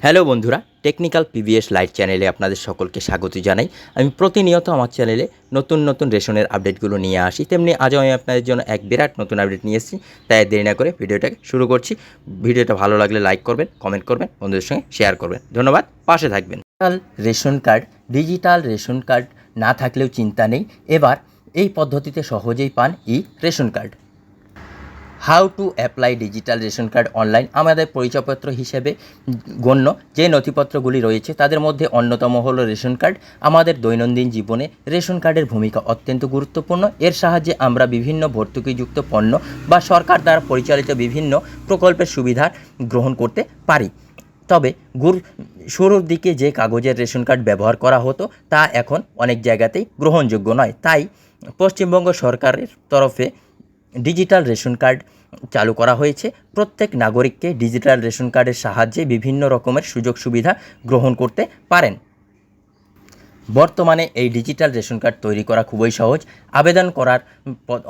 Hello বন্ধুরা, technical PVS light চ্যানেলে আপনাদের সকলকে স্বাগত জানাই। আমি প্রতিনিয়ত আমার চ্যানেলে নতুন নতুন রেশনের আপডেটগুলো নিয়ে আসি, তেমনি আজও আমি আপনাদের জন্য এক বিরাট নতুন আপডেট নিয়ে এসেছি। তাই দেরি না করে ভিডিওটাকে শুরু করছি। ভিডিওটা ভালো লাগলে লাইক করবেন, কমেন্ট করবেন, বন্ধুদের সঙ্গে শেয়ার করবেন। ধন্যবাদ, পাশে থাকবেন। ডিজিটাল রেশন কার্ড না থাকলেও চিন্তা নেই, এবার এই পদ্ধতিতে সহজেই পান ration card. How to apply digital ration card online. আমাদের পরিচয়পত্র হিসেবে গণ্য যে নথিপত্রগুলি রয়েছে তাদের মধ্যে অন্যতম হলো রেশন কার্ড। আমাদের দৈনন্দিন জীবনে রেশন কার্ডের ভূমিকা অত্যন্ত গুরুত্বপূর্ণ। এর সাহায্যে আমরা বিভিন্ন ভর্তুকিযুক্ত পণ্য বা সরকার দ্বারা পরিচালিত বিভিন্ন প্রকল্পের সুবিধা গ্রহণ করতে পারি। তবে শুরুর দিকে যে কাগজের রেশন কার্ড ব্যবহার করা হতো তা এখন অনেক জায়গাতেই গ্রহণযোগ্য নয়। তাই পশ্চিমবঙ্গ সরকারের তরফে ডিজিটাল রেশন কার্ড চালু করা হয়েছে। প্রত্যেক নাগরিককে ডিজিটাল রেশন কার্ডের সাহায্যে বিভিন্ন রকমের সুযোগ সুবিধা গ্রহণ করতে পারেন। বর্তমানে এই ডিজিটাল রেশন কার্ড তৈরি করা খুবই সহজ। আবেদন করার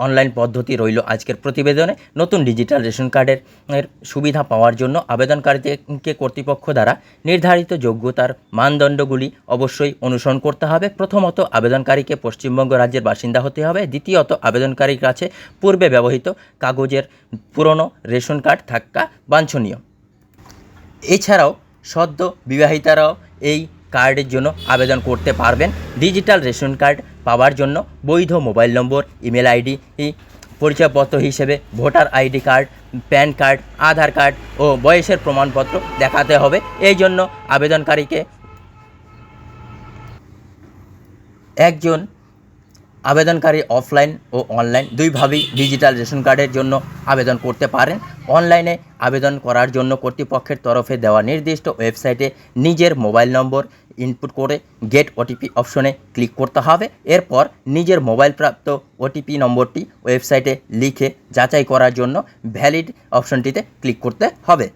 অনলাইন পদ্ধতি রইল আজকের প্রতিবেদনে। নতুন ডিজিটাল রেশন কার্ডের সুবিধা পাওয়ার জন্য আবেদনকারীকে কর্তৃপক্ষ দ্বারা নির্ধারিত যোগ্যতার মানদণ্ডগুলি অবশ্যই অনুসরণ করতে হবে। প্রথমত, আবেদনকারীকে পশ্চিমবঙ্গ রাজ্যের বাসিন্দা হতে হবে। দ্বিতীয়ত, আবেদনকারীর কাছে পূর্বে ব্যবহৃত কাগজের পুরনো রেশন কার্ড থাকা বাঞ্ছনীয়। এছাড়াও সদ্য বিবাহিতারাও এই কার্ডের জন্য আবেদন করতে পারবেন। ডিজিটাল রেশন কার্ড পাওয়ার জন্য বৈধ মোবাইল নম্বর, ইমেল আইডি, পরিচয়পত্র হিসেবে voter ID card, PAN card, Aadhaar card ও বয়সের প্রমাণপত্র দেখাতে হবে। এই জন্য আবেদনকারীকে আবেদনকারী অফলাইন ও অনলাইন দুইভাবেই ডিজিটাল রেশন কার্ডের জন্য আবেদন করতে পারেন। অনলাইনে আবেদন করার জন্য কর্তৃপক্ষের তরফে দেওয়া নির্দিষ্ট ওয়েবসাইটে নিজের মোবাইল নম্বর ইনপুট করে গেট ওটিপি অপশনে ক্লিক করতে হবে। এরপর নিজের মোবাইল প্রাপ্ত ওটিপি নম্বরটি ওয়েবসাইটে লিখে যাচাই করার জন্য ভ্যালিড অপশনটিতে ক্লিক করতে হবে।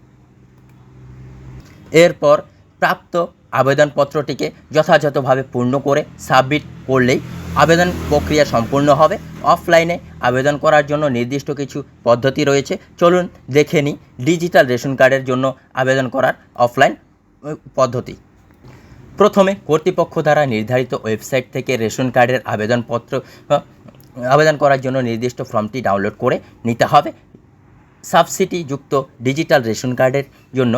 এরপর প্রাপ্ত আবেদনপত্রটিকে যথাযথভাবে পূর্ণ করে সাবমিট করলেই আবেদন প্রক্রিয়া সম্পূর্ণ হবে। অফলাইনে আবেদন করার জন্য নির্দিষ্ট কিছু পদ্ধতি রয়েছে, চলুন দেখে নিই ডিজিটাল রেশন কার্ডের জন্য আবেদন করার অফলাইন পদ্ধতি। প্রথমে কর্তৃপক্ষ দ্বারা নির্ধারিত ওয়েবসাইট থেকে রেশন কার্ডের আবেদন করার জন্য নির্দিষ্ট ফর্মটি ডাউনলোড করে নিতে হবে। সাবসিডিযুক্ত ডিজিটাল রেশন কার্ডের জন্য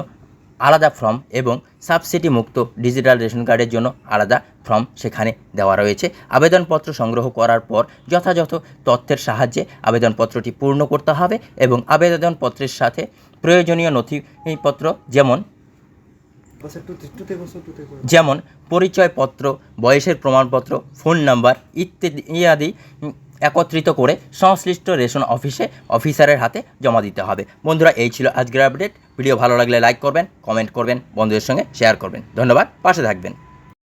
আলাদা ফর্ম এবং সাবসিডি মুক্ত ডিজিটাল রেশন কার্ডের জন্য আলাদা ফর্ম সেখানে দেওয়া রয়েছে। আবেদনপত্র সংগ্রহ করার পর যথাযথ তথ্যের সাহায্যে আবেদনপত্রটি পূর্ণ করতে হবে এবং আবেদনপত্রের সাথে প্রয়োজনীয় নথিপত্র যেমন পরিচয়পত্র, বয়সের প্রমাণপত্র, ফোন নাম্বার ইত্যাদি একত্রিত করে সংশ্লিষ্ট রেশন অফিসারের হাতে জমা দিতে হবে। বন্ধুরা, এই ছিল আজকের আপডেট। ভিডিও ভালো লাগলে লাইক করবেন, কমেন্ট করবেন, বন্ধুদের সঙ্গে শেয়ার করবেন। ধন্যবাদ, পাশে থাকবেন।